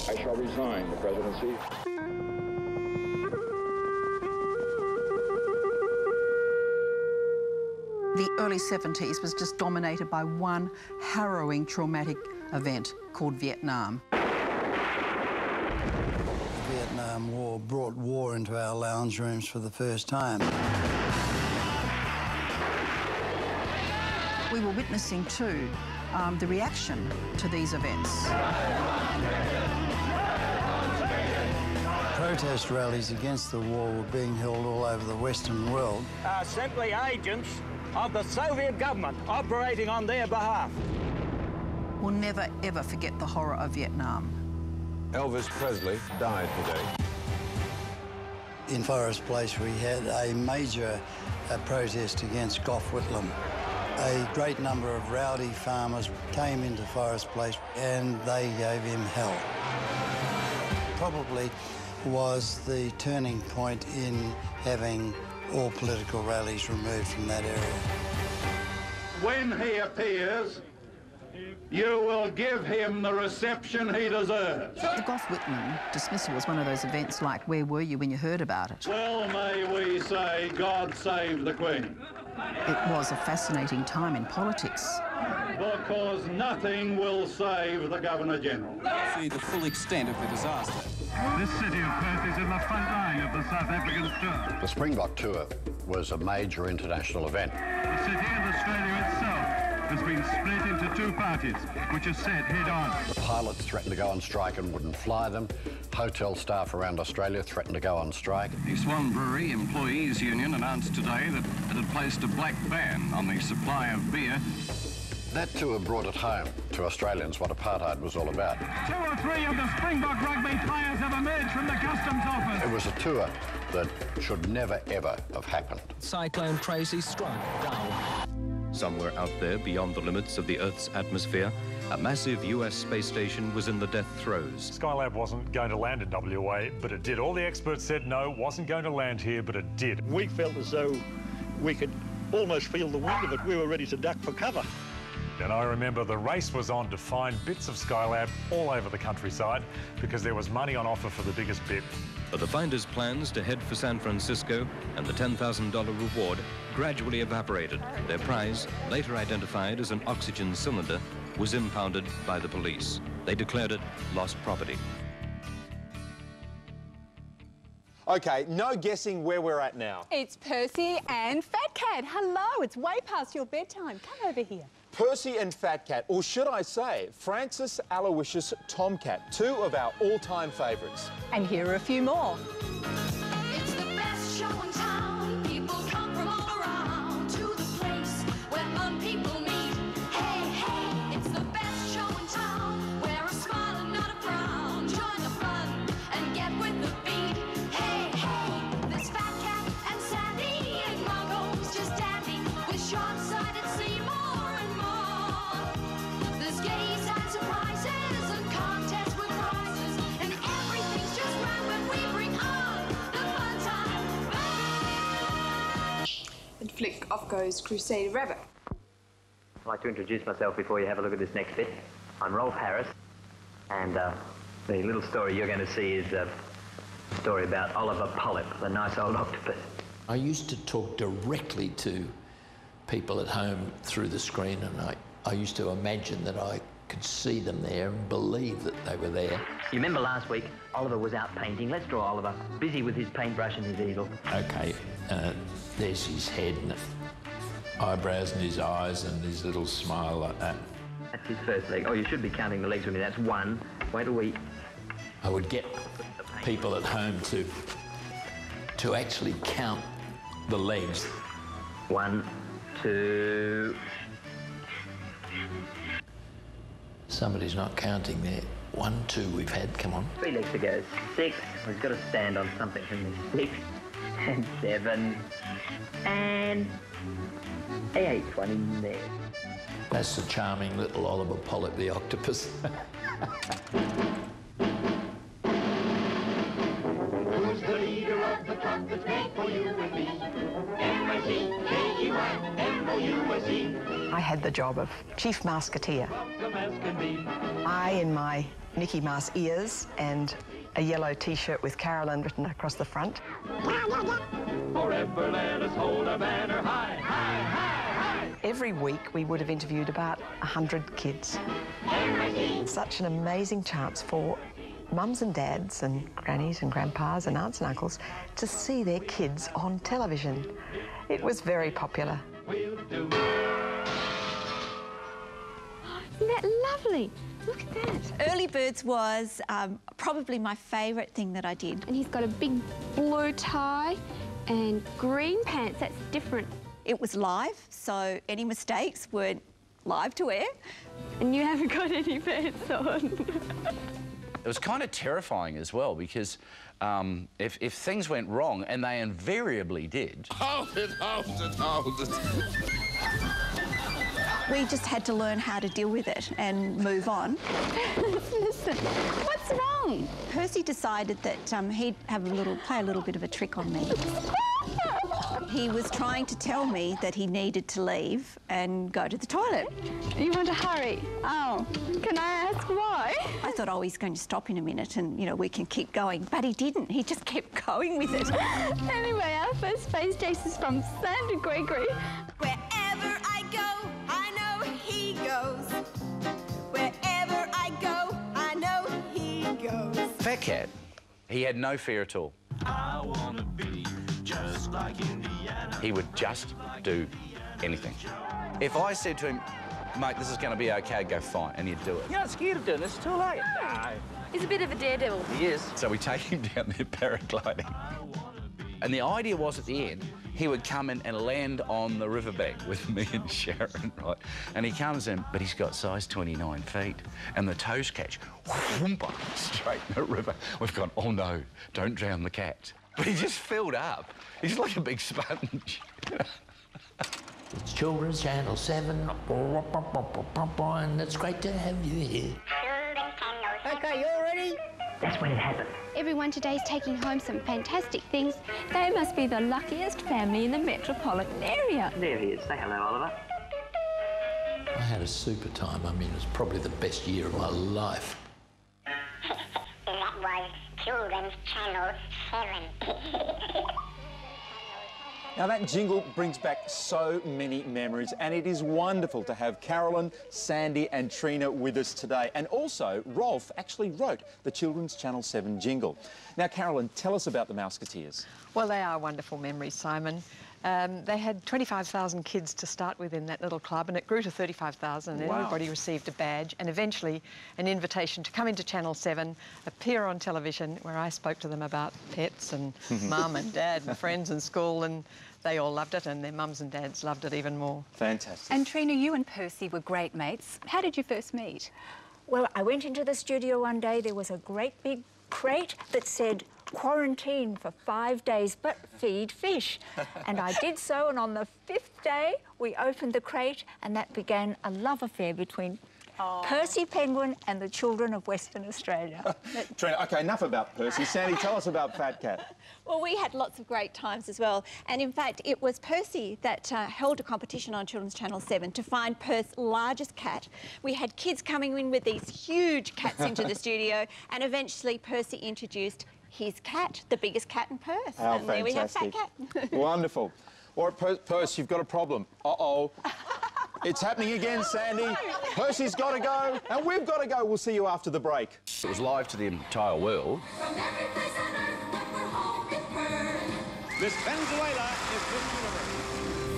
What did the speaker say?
I shall resign the presidency. The early 70s was just dominated by one harrowing traumatic event called Vietnam. The Vietnam War brought war into our lounge rooms for the first time. We were witnessing, too, the reaction to these events. Protest rallies against the war were being held all over the Western world. Are simply agents of the Soviet government operating on their behalf. We'll never, ever forget the horror of Vietnam. Elvis Presley died today. In Forest Place, we had a major protest against Gough Whitlam. A great number of rowdy farmers came into Forest Place and they gave him hell. Probably was the turning point in having all political rallies removed from that area. When he appears, you will give him the reception he deserves. The Gough Whitlam dismissal was one of those events like, where were you when you heard about it? Well, may we say, God save the Queen. It was a fascinating time in politics. Because nothing will save the Governor-General. See the full extent of the disaster. This city of Perth is in the front line of the South African tour. The Springbok tour was a major international event. The city and Australia itself has been split into two parties, which are set head-on. The pilots threatened to go on strike and wouldn't fly them. Hotel staff around Australia threatened to go on strike. The Swan Brewery Employees Union announced today that it had placed a black ban on the supply of beer. That tour brought it home to Australians what apartheid was all about. 2 or 3 of the Springbok rugby players have emerged from the customs office. It was a tour that should never, ever have happened. Cyclone Tracy struck Darwin. Somewhere out there, beyond the limits of the Earth's atmosphere, a massive US space station was in the death throes. Skylab wasn't going to land in WA, but it did. All the experts said no, wasn't going to land here, but it did. We felt as though we could almost feel the wind of it. We were ready to duck for cover. And I remember the race was on to find bits of Skylab all over the countryside because there was money on offer for the biggest bit. But the finders' plans to head for San Francisco and the $10,000 reward gradually evaporated. Their prize, later identified as an oxygen cylinder, was impounded by the police. They declared it lost property. OK, no guessing where we're at now. It's Percy and Fat Cat. Hello, it's way past your bedtime. Come over here. Percy and Fat Cat, or should I say, Francis Aloysius Tomcat, 2 of our all-time favourites. And here are a few more. It's the best show in town. People come from all around to the place where fun people meet. Hey, hey, it's the best show in town. Wear a smile and not a frown. Join the fun and get with the beat. Hey, hey, there's Fat Cat and Sandy and Margot's just dandy with short-sighted Seymour. There's games and surprises and contests with prizes, and everything's just right when we bring on the fun time. And flick, off goes Crusader Rabbit. I'd like to introduce myself before you have a look at this next bit. I'm Rolf Harris, and the little story you're going to see is a story about Oliver Polyp, the nice old octopus. I used to talk directly to people at home through the screen, and I used to imagine that I could see them there and believe that they were there. You remember last week, Oliver was out painting. Let's draw Oliver, busy with his paintbrush and his easel. OK, there's his head and eyebrows and his eyes and his little smile like that. That's his first leg. Oh, you should be counting the legs with me. That's 1. Wait till we... I would get people at home to actually count the legs. 1, 2... Somebody's not counting there. 1, 2 we've had, come on. 3 legs to go. 6. We've got to stand on something from this. 6 and 7 and 8. One in there. That's the charming little Oliver Polyp, the octopus. Who's the leader of the trumpets made for you and me? M-I-C-K-E-Y, M-O-U-S-E. I had the job of Chief Musketeer. as can be. I, in my Mickey Mouse ears and a yellow T-shirt with Carolyn written across the front. Forever let us hold our banner high, high, high, high. Every week we would have interviewed about 100 kids. Such an amazing chance for mums and dads and grannies and grandpas and aunts and uncles to see their kids on television. It was very popular. Isn't that lovely? Look at that. Early Birds was probably my favourite thing that I did. And he's got a big blue tie and green pants. That's different. It was live, so any mistakes weren't live to air. And you haven't got any pants on. It was kind of terrifying as well, because if things went wrong, and they invariably did... Hold it, hold it, hold it. We just had to learn how to deal with it and move on. Listen, what's wrong? Percy decided that he'd play a little bit of a trick on me. He was trying to tell me that he needed to leave and go to the toilet. You want to hurry? Oh, can I ask why? I thought, oh, he's going to stop in a minute and, you know, we can keep going. But he didn't. He just kept going with it. Anyway, our first space chase is from Sandra Gregory. Wherever I go, I know he goes. Wherever I go, I know he goes. Fat Cat, he had no fear at all. I wanna be just like Indiana. He would just do anything. If I said to him, mate, this is going to be OK, I'd go, fine, and he'd do it. You're not scared of doing this, it's too late. No. He's a bit of a daredevil. He is. So we take him down there paragliding. And the idea was, at the end, he would come in and land on the riverbank with me and Sharon, right? And he comes in, but he's got size 29 feet. And the toes catch, whoompa, straight in the river. We've gone, oh no, don't drown the cat. But he just filled up. He's like a big sponge. It's Children's Channel 7, and it's great to have you here. Okay, you all ready? That's when it happened. Everyone today's taking home some fantastic things. They must be the luckiest family in the metropolitan area. There he is. Say hello, Oliver. I had a super time. I mean, it was probably the best year of my life. That was Children's Channel 7. Now, that jingle brings back so many memories, and it is wonderful to have Carolyn, Sandy and Trina with us today. And also, Rolf actually wrote the Children's Channel 7 jingle. Now, Carolyn, tell us about the Mouseketeers. Well, they are wonderful memories, Simon. They had 25,000 kids to start with in that little club, and it grew to 35,000, and everybody received a badge and eventually an invitation to come into Channel 7, appear on television, where I spoke to them about pets and mum and dad and friends and school, and they all loved it, and their mums and dads loved it even more. Fantastic. And Trina, you and Percy were great mates. How did you first meet? Well, I went into the studio one day. There was a great big crate that said, quarantine for 5 days, but feed fish. And I did so, and on the 5th day, we opened the crate, and that began a love affair between Percy Penguin and the children of Western Australia. Trina, OK, enough about Percy. Sandy, tell us about Fat Cat. Well, we had lots of great times as well. And in fact, it was Percy that held a competition on Children's Channel 7 to find Perth's largest cat. We had kids coming in with these huge cats into the studio, and eventually Percy introduced his cat, the biggest cat in Perth. How and there we have Fat Cat. Wonderful. All right, Percy, you've got a problem. Uh-oh. It's happening again, Sandy. Percy's got to go, and we've got to go. We'll see you after the break. It was live to the entire world. Miss Venezuela is Miss Universe.